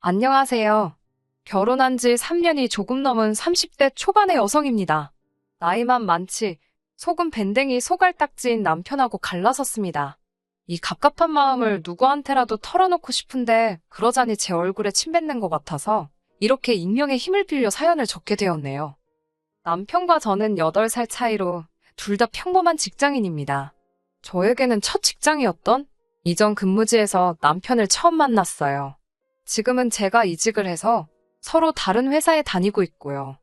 안녕하세요. 결혼한 지 3년이 조금 넘은 30대 초반의 여성입니다. 나이만 많지 속은 밴댕이 소갈딱지인 남편하고 갈라섰습니다. 이 갑갑한 마음을 누구한테라도 털어놓고 싶은데 그러자니 제 얼굴에 침 뱉는 것 같아서 이렇게 익명의 힘을 빌려 사연을 적게 되었네요. 남편과 저는 8살 차이로 둘 다 평범한 직장인입니다. 저에게는 첫 직장이었던 이전 근무지에서 남편을 처음 만났어요. 지금은 제가 이직을 해서 서로 다른 회사에 다니고 있고요.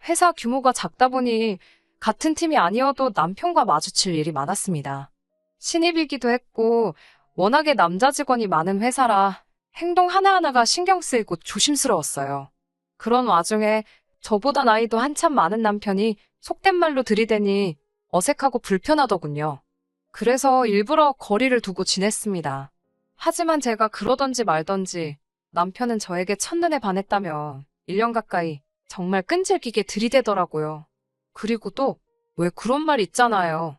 회사 규모가 작다 보니 같은 팀이 아니어도 남편과 마주칠 일이 많았습니다. 신입이기도 했고 워낙에 남자 직원이 많은 회사라 행동 하나하나가 신경 쓰이고 조심스러웠어요. 그런 와중에 저보다 나이도 한참 많은 남편이 속된 말로 들이대니 어색하고 불편하더군요. 그래서 일부러 거리를 두고 지냈습니다. 하지만 제가 그러던지 말던지 남편은 저에게 첫눈에 반했다며 1년 가까이 정말 끈질기게 들이대더라고요. 그리고 또 왜 그런 말 있잖아요.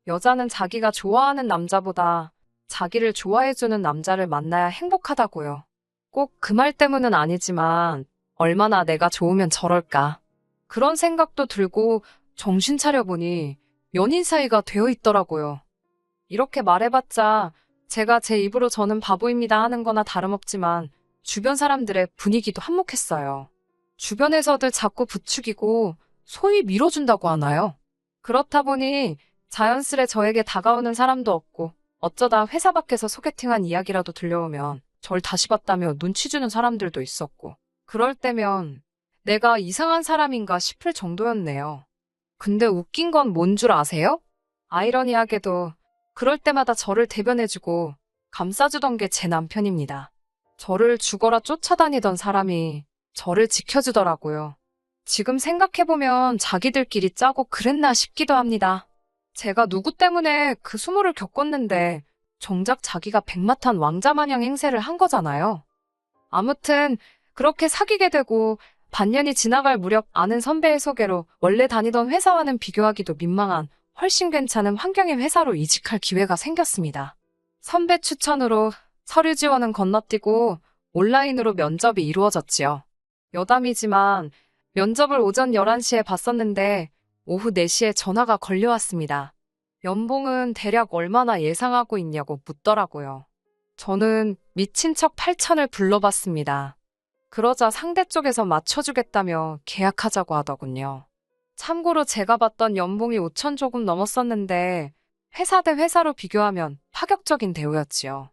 여자는 자기가 좋아하는 남자보다 자기를 좋아해주는 남자를 만나야 행복하다고요. 꼭 그 말 때문은 아니지만 얼마나 내가 좋으면 저럴까. 그런 생각도 들고 정신 차려보니 연인 사이가 되어 있더라고요. 이렇게 말해봤자 제가 제 입으로 저는 바보입니다 하는 거나 다름없지만 주변 사람들의 분위기도 한몫했어요. 주변에서들 자꾸 부추기고 소위 밀어준다고 하나요? 그렇다 보니 자연스레 저에게 다가오는 사람도 없고 어쩌다 회사 밖에서 소개팅한 이야기라도 들려오면 절 다시 봤다며 눈치 주는 사람들도 있었고 그럴 때면 내가 이상한 사람인가 싶을 정도였네요. 근데 웃긴 건 뭔 줄 아세요? 아이러니하게도 그럴 때마다 저를 대변해주고 감싸주던 게 제 남편입니다. 저를 죽어라 쫓아다니던 사람이 저를 지켜주더라고요. 지금 생각해보면 자기들끼리 짜고 그랬나 싶기도 합니다. 제가 누구 때문에 그 수모를 겪었는데 정작 자기가 백마탄 왕자 마냥 행세를 한 거잖아요. 아무튼 그렇게 사귀게 되고 반년이 지나갈 무렵 아는 선배의 소개로 원래 다니던 회사와는 비교하기도 민망한 훨씬 괜찮은 환경의 회사로 이직할 기회가 생겼습니다. 선배 추천으로 서류 지원은 건너뛰고 온라인으로 면접이 이루어졌지요. 여담이지만 면접을 오전 11시에 봤었는데 오후 4시에 전화가 걸려왔습니다. 연봉은 대략 얼마나 예상하고 있냐고 묻더라고요. 저는 미친 척 8천을 불러봤습니다. 그러자 상대 쪽에서 맞춰주겠다며 계약하자고 하더군요. 참고로 제가 받던 연봉이 5천 조금 넘었었는데 회사 대 회사로 비교하면 파격적인 대우였지요.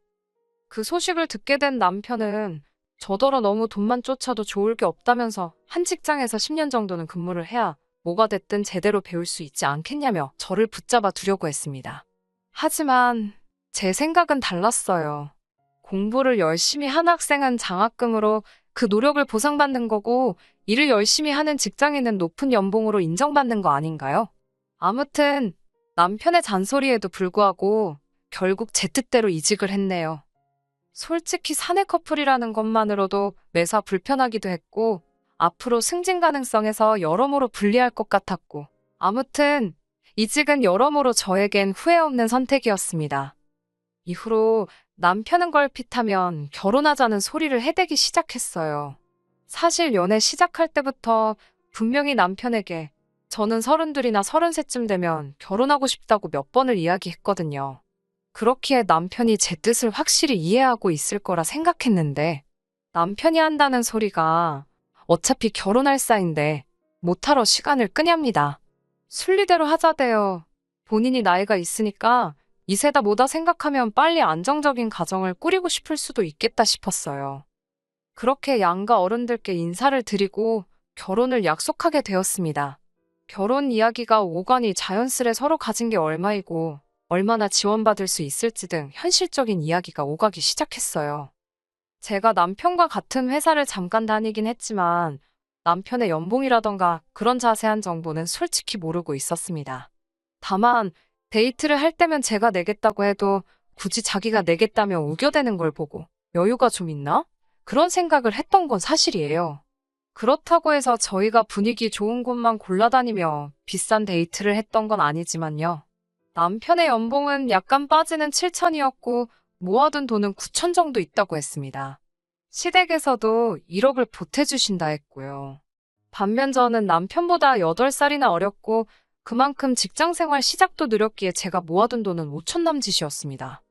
그 소식을 듣게 된 남편은 저더러 너무 돈만 쫓아도 좋을 게 없다면서 한 직장에서 10년 정도는 근무를 해야 뭐가 됐든 제대로 배울 수 있지 않겠냐며 저를 붙잡아 두려고 했습니다. 하지만 제 생각은 달랐어요. 공부를 열심히 한 학생은 장학금으로 그 노력을 보상받는 거고 일을 열심히 하는 직장인은 높은 연봉으로 인정받는 거 아닌가요? 아무튼 남편의 잔소리에도 불구하고 결국 제 뜻대로 이직을 했네요. 솔직히 사내 커플이라는 것만으로도 매사 불편하기도 했고 앞으로 승진 가능성에서 여러모로 불리할 것 같았고 아무튼 이직은 여러모로 저에겐 후회 없는 선택이었습니다. 이후로 남편은 걸핏하면 결혼하자는 소리를 해대기 시작했어요. 사실 연애 시작할 때부터 분명히 남편에게 저는 32이나 33쯤 되면 결혼하고 싶다고 몇 번을 이야기했거든요. 그렇기에 남편이 제 뜻을 확실히 이해하고 있을 거라 생각했는데 남편이 한다는 소리가 어차피 결혼할 사이인데 못하러 시간을 끄냐입니다. 순리대로 하자대요. 본인이 나이가 있으니까 이세다 뭐다 생각하면 빨리 안정적인 가정을 꾸리고 싶을 수도 있겠다 싶었어요. 그렇게 양가 어른들께 인사를 드리고 결혼을 약속하게 되었습니다. 결혼 이야기가 오가니 자연스레 서로 가진 게 얼마이고 얼마나 지원받을 수 있을지 등 현실적인 이야기가 오가기 시작했어요. 제가 남편과 같은 회사를 잠깐 다니긴 했지만 남편의 연봉이라던가 그런 자세한 정보는 솔직히 모르고 있었습니다. 다만 데이트를 할 때면 제가 내겠다고 해도 굳이 자기가 내겠다며 우겨대는 걸 보고 여유가 좀 있나? 그런 생각을 했던 건 사실이에요. 그렇다고 해서 저희가 분위기 좋은 곳만 골라다니며 비싼 데이트를 했던 건 아니지만요. 남편의 연봉은 약간 빠지는 7천이었고 모아둔 돈은 9천 정도 있다고 했습니다. 시댁에서도 1억을 보태주신다 했고요. 반면 저는 남편보다 8살이나 어렸고 그만큼 직장생활 시작도 느렸기에 제가 모아둔 돈은 5천 남짓이었습니다.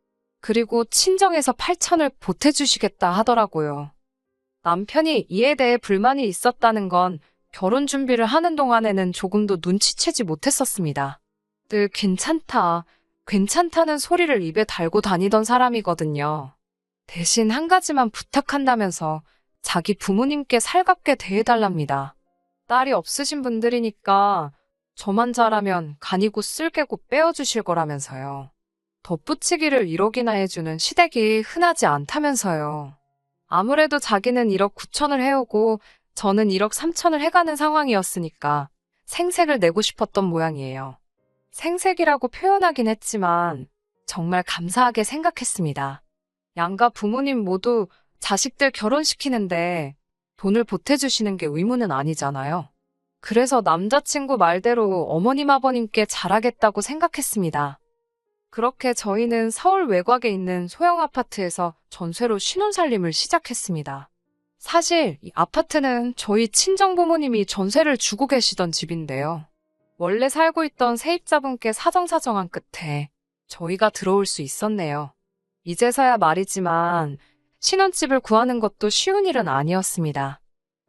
그리고 친정에서 8천을 보태주시겠다 하더라고요. 남편이 이에 대해 불만이 있었다는 건 결혼 준비를 하는 동안에는 조금도 눈치채지 못했었습니다. 늘 괜찮다, 괜찮다는 소리를 입에 달고 다니던 사람이거든요. 대신 한 가지만 부탁한다면서 자기 부모님께 살갑게 대해달랍니다. 딸이 없으신 분들이니까 저만 잘하면 간이고 쓸개고 빼어주실 거라면서요. 덧붙이기를 1억이나 해주는 시댁이 흔하지 않다면서요. 아무래도 자기는 1억 9천을 해오고 저는 1억 3천을 해가는 상황이었으니까 생색을 내고 싶었던 모양이에요. 생색이라고 표현하긴 했지만 정말 감사하게 생각했습니다. 양가 부모님 모두 자식들 결혼시키는데 돈을 보태주시는 게 의무는 아니잖아요. 그래서 남자친구 말대로 어머님 아버님께 잘하겠다고 생각했습니다. 그렇게 저희는 서울 외곽에 있는 소형 아파트에서 전세로 신혼살림을 시작했습니다. 사실 이 아파트는 저희 친정부모님이 전세를 주고 계시던 집인데요. 원래 살고 있던 세입자분께 사정사정한 끝에 저희가 들어올 수 있었네요. 이제서야 말이지만 신혼집을 구하는 것도 쉬운 일은 아니었습니다.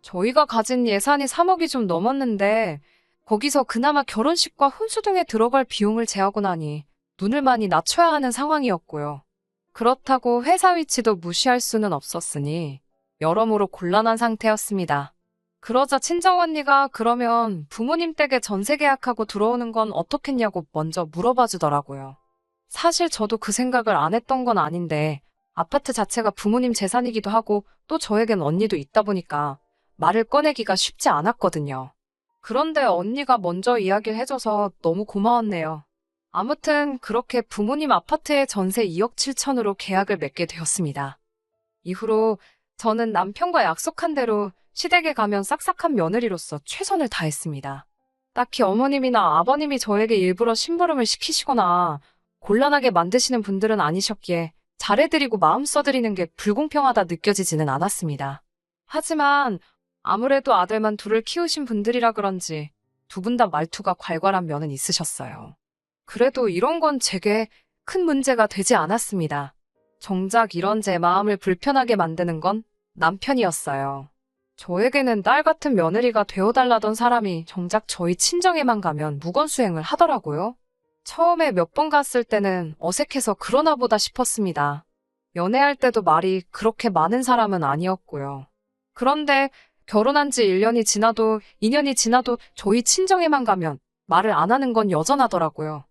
저희가 가진 예산이 3억이 좀 넘었는데 거기서 그나마 결혼식과 혼수 등에 들어갈 비용을 제하고 나니 눈을 많이 낮춰야 하는 상황이었고요. 그렇다고 회사 위치도 무시할 수는 없었으니 여러모로 곤란한 상태였습니다. 그러자 친정언니가 그러면 부모님 댁에 전세 계약하고 들어오는 건 어떻겠냐고 먼저 물어봐 주더라고요. 사실 저도 그 생각을 안 했던 건 아닌데 아파트 자체가 부모님 재산이기도 하고 또 저에겐 언니도 있다 보니까 말을 꺼내기가 쉽지 않았거든요. 그런데 언니가 먼저 이야기를 해줘서 너무 고마웠네요. 아무튼 그렇게 부모님 아파트에 전세 2억 7천으로 계약을 맺게 되었습니다. 이후로 저는 남편과 약속한 대로 시댁에 가면 싹싹한 며느리로서 최선을 다했습니다. 딱히 어머님이나 아버님이 저에게 일부러 심부름을 시키시거나 곤란하게 만드시는 분들은 아니셨기에 잘해드리고 마음 써드리는 게 불공평하다 느껴지지는 않았습니다. 하지만 아무래도 아들만 둘을 키우신 분들이라 그런지 두 분 다 말투가 괄괄한 면은 있으셨어요. 그래도 이런 건 제게 큰 문제가 되지 않았습니다. 정작 이런 제 마음을 불편하게 만드는 건 남편이었어요. 저에게는 딸 같은 며느리가 되어달라던 사람이 정작 저희 친정에만 가면 무건수행을 하더라고요. 처음에 몇 번 갔을 때는 어색해서 그러나 보다 싶었습니다. 연애할 때도 말이 그렇게 많은 사람은 아니었고요. 그런데 결혼한 지 1년이 지나도 2년이 지나도 저희 친정에만 가면 말을 안 하는 건 여전하더라고요.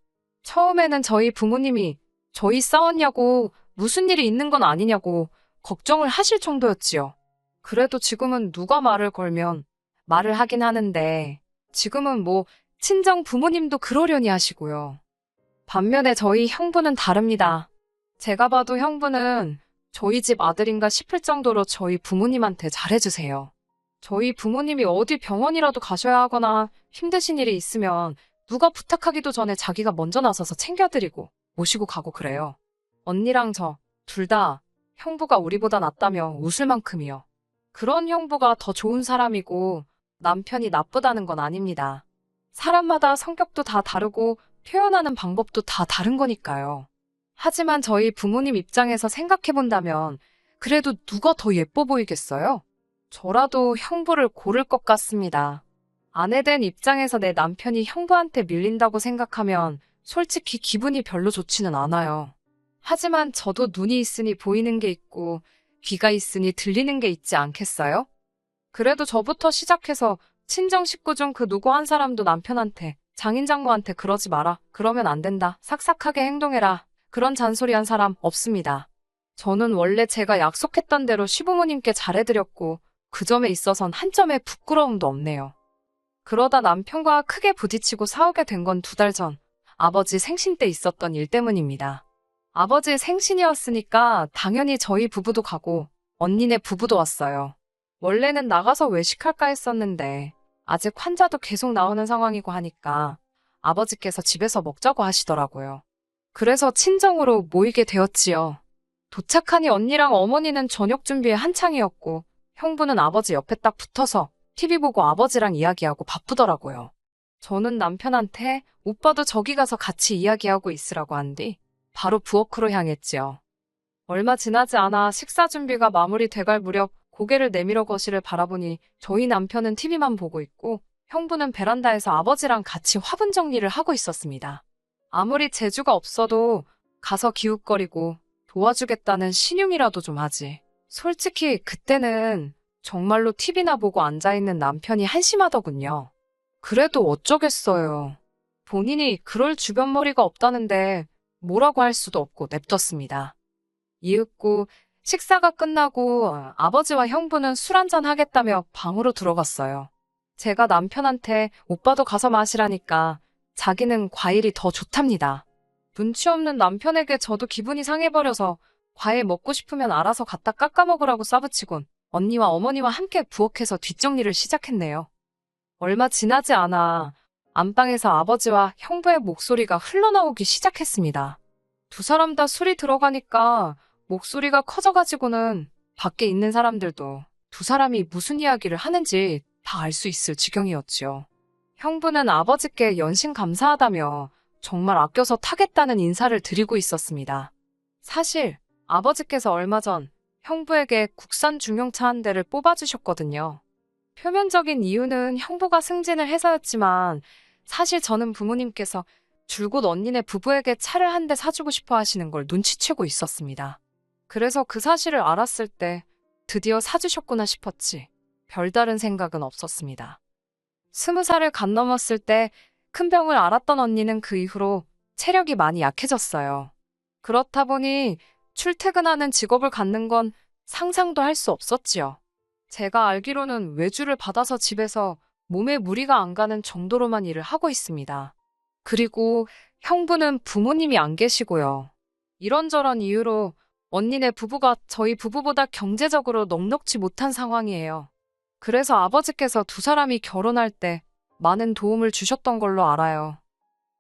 처음에는 저희 부모님이 저희 싸웠냐고 무슨 일이 있는 건 아니냐고 걱정을 하실 정도였지요. 그래도 지금은 누가 말을 걸면 말을 하긴 하는데 지금은 뭐 친정 부모님도 그러려니 하시고요. 반면에 저희 형부는 다릅니다. 제가 봐도 형부는 저희 집 아들인가 싶을 정도로 저희 부모님한테 잘해주세요. 저희 부모님이 어디 병원이라도 가셔야 하거나 힘드신 일이 있으면 누가 부탁하기도 전에 자기가 먼저 나서서 챙겨드리고 모시고 가고 그래요. 언니랑 저 둘 다 형부가 우리보다 낫다며 웃을 만큼이요. 그런 형부가 더 좋은 사람이고 남편이 나쁘다는 건 아닙니다. 사람마다 성격도 다 다르고 표현하는 방법도 다 다른 거니까요. 하지만 저희 부모님 입장에서 생각해본다면 그래도 누가 더 예뻐 보이겠어요? 저라도 형부를 고를 것 같습니다. 아내 된 입장에서 내 남편이 형부한테 밀린다고 생각하면 솔직히 기분이 별로 좋지는 않아요. 하지만 저도 눈이 있으니 보이는 게 있고 귀가 있으니 들리는 게 있지 않겠어요? 그래도 저부터 시작해서 친정 식구 중 그 누구 한 사람도 남편한테 장인장모한테 그러지 마라, 그러면 안 된다, 삭삭하게 행동해라 그런 잔소리 한 사람 없습니다. 저는 원래 제가 약속했던 대로 시부모님께 잘해드렸고 그 점에 있어선 한 점의 부끄러움도 없네요. 그러다 남편과 크게 부딪히고 싸우게 된 건 2달 전 아버지 생신 때 있었던 일 때문입니다. 아버지 생신이었으니까 당연히 저희 부부도 가고 언니네 부부도 왔어요. 원래는 나가서 외식할까 했었는데 아직 환자도 계속 나오는 상황이고 하니까 아버지께서 집에서 먹자고 하시더라고요. 그래서 친정으로 모이게 되었지요. 도착하니 언니랑 어머니는 저녁 준비에 한창이었고 형부는 아버지 옆에 딱 붙어서 TV 보고 아버지랑 이야기하고 바쁘더라고요. 저는 남편한테 오빠도 저기 가서 같이 이야기하고 있으라고 한 뒤 바로 부엌으로 향했지요. 얼마 지나지 않아 식사 준비가 마무리돼갈 무렵 고개를 내밀어 거실을 바라보니 저희 남편은 TV만 보고 있고 형부는 베란다에서 아버지랑 같이 화분 정리를 하고 있었습니다. 아무리 재주가 없어도 가서 기웃거리고 도와주겠다는 신용이라도 좀 하지. 솔직히 그때는 정말로 TV나 보고 앉아있는 남편이 한심하더군요. 그래도 어쩌겠어요. 본인이 그럴 주변머리가 없다는데 뭐라고 할 수도 없고 냅뒀습니다. 이윽고 식사가 끝나고 아버지와 형부는 술 한잔 하겠다며 방으로 들어갔어요. 제가 남편한테 오빠도 가서 마시라니까 자기는 과일이 더 좋답니다. 눈치 없는 남편에게 저도 기분이 상해버려서 과일 먹고 싶으면 알아서 갖다 깎아 먹으라고 싸붙이곤 언니와 어머니와 함께 부엌에서 뒷정리를 시작했네요. 얼마 지나지 않아 안방에서 아버지와 형부의 목소리가 흘러나오기 시작했습니다. 두 사람 다 술이 들어가니까 목소리가 커져가지고는 밖에 있는 사람들도 두 사람이 무슨 이야기를 하는지 다 알 수 있을 지경이었지요. 형부는 아버지께 연신 감사하다며 정말 아껴서 타겠다는 인사를 드리고 있었습니다. 사실 아버지께서 얼마 전 형부에게 국산 중형차 한 대를 뽑아주셨거든요. 표면적인 이유는 형부가 승진을 해서였지만 사실 저는 부모님께서 줄곧 언니네 부부에게 차를 한 대 사주고 싶어 하시는 걸 눈치채고 있었습니다. 그래서 그 사실을 알았을 때 드디어 사주셨구나 싶었지 별다른 생각은 없었습니다. 20살을 갓 넘었을 때 큰 병을 앓았던 언니는 그 이후로 체력이 많이 약해졌어요. 그렇다 보니 출퇴근하는 직업을 갖는 건 상상도 할 수 없었지요. 제가 알기로는 외주를 받아서 집에서 몸에 무리가 안 가는 정도로만 일을 하고 있습니다. 그리고 형부는 부모님이 안 계시고요. 이런저런 이유로 언니네 부부가 저희 부부보다 경제적으로 넉넉지 못한 상황이에요. 그래서 아버지께서 두 사람이 결혼할 때 많은 도움을 주셨던 걸로 알아요.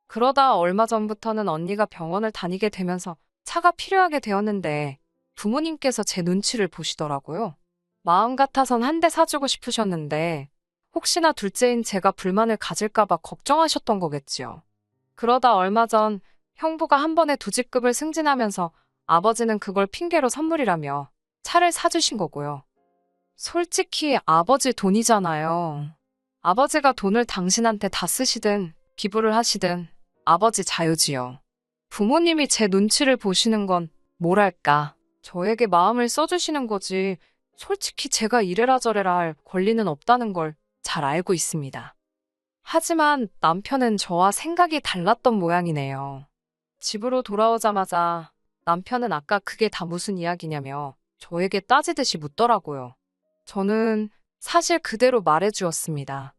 그러다 얼마 전부터는 언니가 병원을 다니게 되면서 차가 필요하게 되었는데 부모님께서 제 눈치를 보시더라고요. 마음 같아선 한 대 사주고 싶으셨는데 혹시나 둘째인 제가 불만을 가질까봐 걱정하셨던 거겠지요. 그러다 얼마 전 형부가 한 번에 두 직급을 승진하면서 아버지는 그걸 핑계로 선물이라며 차를 사주신 거고요. 솔직히 아버지 돈이잖아요. 아버지가 돈을 당신한테 다 쓰시든 기부를 하시든 아버지 자유지요. 부모님이 제 눈치를 보시는 건 뭐랄까 저에게 마음을 써주시는 거지 솔직히 제가 이래라 저래라 할 권리는 없다는 걸 잘 알고 있습니다. 하지만 남편은 저와 생각이 달랐던 모양이네요. 집으로 돌아오자마자 남편은 아까 그게 다 무슨 이야기냐며 저에게 따지듯이 묻더라고요. 저는 사실 그대로 말해주었습니다.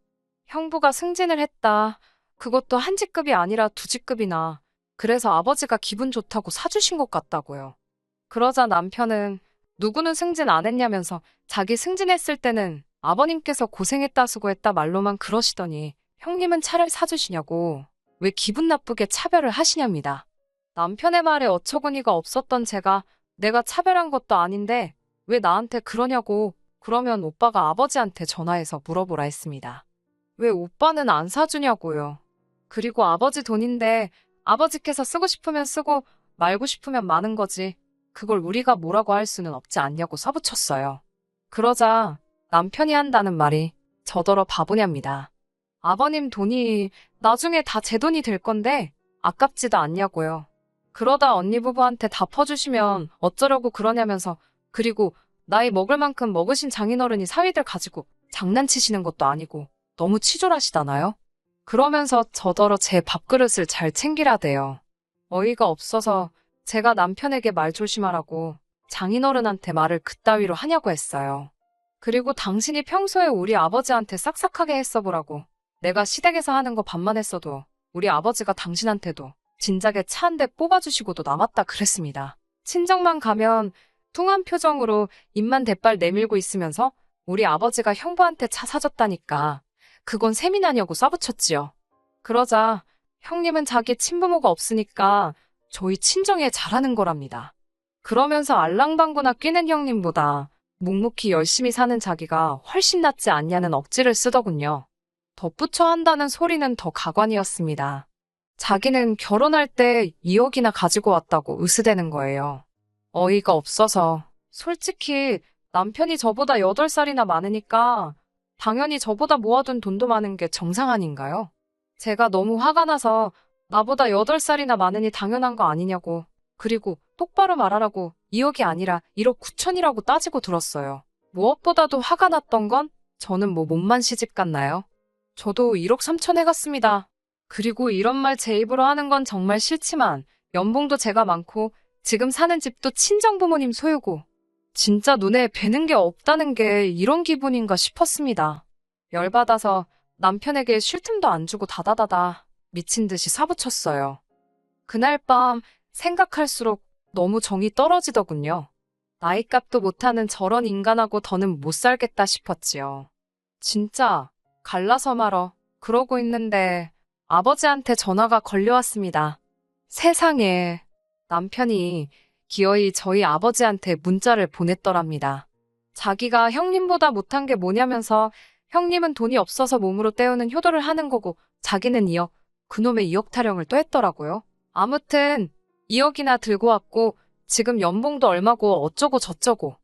형부가 승진을 했다. 그것도 한 직급이 아니라 두 직급이나. 그래서 아버지가 기분 좋다고 사주신 것 같다고요. 그러자 남편은 누구는 승진 안 했냐면서 자기 승진했을 때는 아버님께서 고생했다 수고했다 말로만 그러시더니 형님은 차를 사주시냐고 왜 기분 나쁘게 차별을 하시냐입니다. 남편의 말에 어처구니가 없었던 제가 내가 차별한 것도 아닌데 왜 나한테 그러냐고 그러면 오빠가 아버지한테 전화해서 물어보라 했습니다. 왜 오빠는 안 사주냐고요. 그리고 아버지 돈인데 아버지께서 쓰고 싶으면 쓰고 말고 싶으면 마는 거지. 그걸 우리가 뭐라고 할 수는 없지 않냐고 서붙였어요. 그러자 남편이 한다는 말이 저더러 바보냐입니다. 아버님 돈이 나중에 다 제 돈이 될 건데 아깝지도 않냐고요. 그러다 언니 부부한테 다 퍼주시면 어쩌려고 그러냐면서 그리고 나이 먹을 만큼 먹으신 장인어른이 사위들 가지고 장난치시는 것도 아니고 너무 치졸하시다나요? 그러면서 저더러 제 밥그릇을 잘 챙기라대요. 어이가 없어서 제가 남편에게 말 조심하라고 장인어른한테 말을 그따위로 하냐고 했어요. 그리고 당신이 평소에 우리 아버지한테 싹싹하게 했어보라고. 내가 시댁에서 하는 거 반만 했어도 우리 아버지가 당신한테도 진작에 차 한 대 뽑아주시고도 남았다 그랬습니다. 친정만 가면 뚱한 표정으로 입만 대빨 내밀고 있으면서 우리 아버지가 형부한테 차 사줬다니까 그건 세미나냐고 싸붙였지요. 그러자 형님은 자기 친부모가 없으니까 저희 친정에 잘하는 거랍니다. 그러면서 알랑방구나 끼는 형님보다 묵묵히 열심히 사는 자기가 훨씬 낫지 않냐는 억지를 쓰더군요. 덧붙여 한다는 소리는 더 가관이었습니다. 자기는 결혼할 때 2억이나 가지고 왔다고 으스대는 거예요. 어이가 없어서 솔직히 남편이 저보다 8살이나 많으니까 당연히 저보다 모아둔 돈도 많은 게 정상 아닌가요? 제가 너무 화가 나서 나보다 8살이나 많으니 당연한 거 아니냐고. 그리고 똑바로 말하라고 2억이 아니라 1억 9천이라고 따지고 들었어요. 무엇보다도 화가 났던 건 저는 뭐 몸만 시집 갔나요? 저도 1억 3천 해갔습니다. 그리고 이런 말 제 입으로 하는 건 정말 싫지만 연봉도 제가 많고 지금 사는 집도 친정부모님 소유고 진짜 눈에 뵈는 게 없다는 게 이런 기분인가 싶었습니다. 열받아서 남편에게 쉴 틈도 안 주고 다다다다 미친 듯이 사부쳤어요. 그날 밤 생각할수록 너무 정이 떨어지더군요. 나이값도 못하는 저런 인간하고 더는 못 살겠다 싶었지요. 진짜 갈라서 말어 그러고 있는데 아버지한테 전화가 걸려왔습니다. 세상에 남편이 기어이 저희 아버지한테 문자를 보냈더랍니다. 자기가 형님보다 못한 게 뭐냐면서 형님은 돈이 없어서 몸으로 때우는 효도를 하는 거고 자기는 2억, 그놈의 2억 타령을 또 했더라고요. 아무튼 2억이나 들고 왔고 지금 연봉도 얼마고 어쩌고 저쩌고.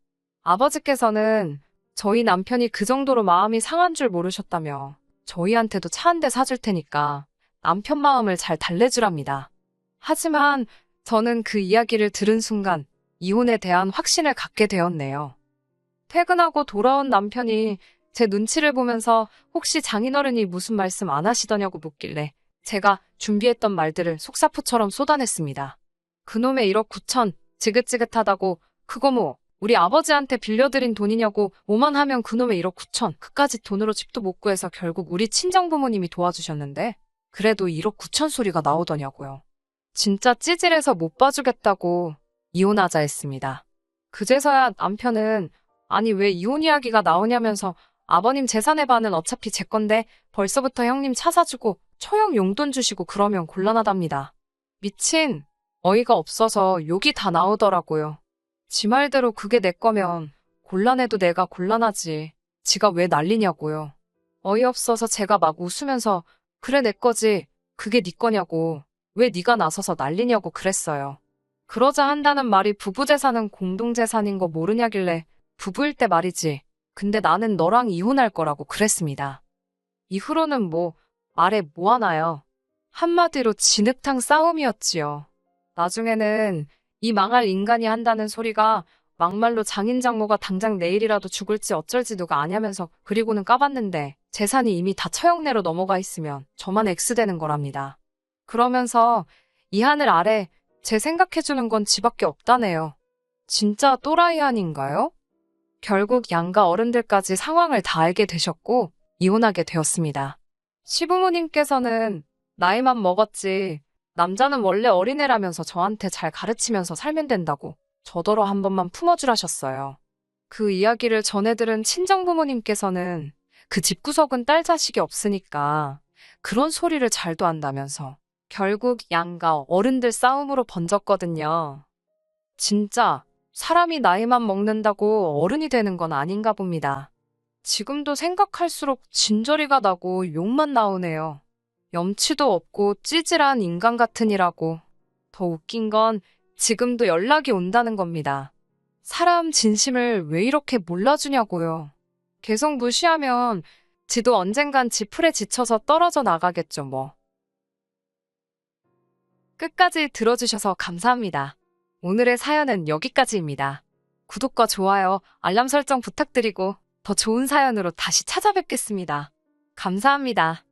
아버지께서는 저희 남편이 그 정도로 마음이 상한 줄 모르셨다며 저희한테도 차 한 대 사줄 테니까 남편 마음을 잘 달래주랍니다. 하지만 저는 그 이야기를 들은 순간 이혼에 대한 확신을 갖게 되었네요. 퇴근하고 돌아온 남편이 제 눈치를 보면서 혹시 장인어른이 무슨 말씀 안 하시더냐고 묻길래 제가 준비했던 말들을 속사포처럼 쏟아냈습니다. 그놈의 1억 9천 지긋지긋하다고 그거 뭐 우리 아버지한테 빌려드린 돈이냐고 오만 하면 그놈의 1억 9천 그까짓 돈으로 집도 못 구해서 결국 우리 친정부모님이 도와주셨는데 그래도 1억 9천 소리가 나오더냐고요. 진짜 찌질해서 못 봐주겠다고 이혼하자 했습니다. 그제서야 남편은 아니 왜 이혼 이야기가 나오냐면서 아버님 재산의 반은 어차피 제 건데 벌써부터 형님 차 사주고 처형 용돈 주시고 그러면 곤란하답니다. 미친 어이가 없어서 욕이 다 나오더라고요. 지 말대로 그게 내 거면 곤란해도 내가 곤란하지. 지가 왜 난리냐고요. 어이없어서 제가 막 웃으면서 그래 내 거지. 그게 네 거냐고. 왜 네가 나서서 난리냐고 그랬어요. 그러자 한다는 말이 부부재산은 공동재산인 거 모르냐길래 부부일 때 말이지. 근데 나는 너랑 이혼할 거라고 그랬습니다. 이후로는 뭐 말해 뭐 하나요. 한마디로 진흙탕 싸움이었지요. 나중에는 이 망할 인간이 한다는 소리가 막말로 장인장모가 당장 내일이라도 죽을지 어쩔지 누가 아냐면서 그리고는 까봤는데 재산이 이미 다 처형내로 넘어가 있으면 저만 X되는 거랍니다. 그러면서 이 하늘 아래 제 생각해주는 건 지밖에 없다네요. 진짜 또라이 아닌가요? 결국 양가 어른들까지 상황을 다 알게 되셨고 이혼하게 되었습니다. 시부모님께서는 나이만 먹었지 남자는 원래 어린애라면서 저한테 잘 가르치면서 살면 된다고 저더러 한 번만 품어주라셨어요. 그 이야기를 전해들은 친정부모님께서는 그 집구석은 딸 자식이 없으니까 그런 소리를 잘도 한다면서 결국 양가 어른들 싸움으로 번졌거든요. 진짜 사람이 나이만 먹는다고 어른이 되는 건 아닌가 봅니다. 지금도 생각할수록 진저리가 나고 욕만 나오네요. 염치도 없고 찌질한 인간 같으니라고. 더 웃긴 건 지금도 연락이 온다는 겁니다. 사람 진심을 왜 이렇게 몰라주냐고요. 계속 무시하면 지도 언젠간 지풀에 지쳐서 떨어져 나가겠죠 뭐. 끝까지 들어주셔서 감사합니다. 오늘의 사연은 여기까지입니다. 구독과 좋아요, 알람 설정 부탁드리고 더 좋은 사연으로 다시 찾아뵙겠습니다. 감사합니다.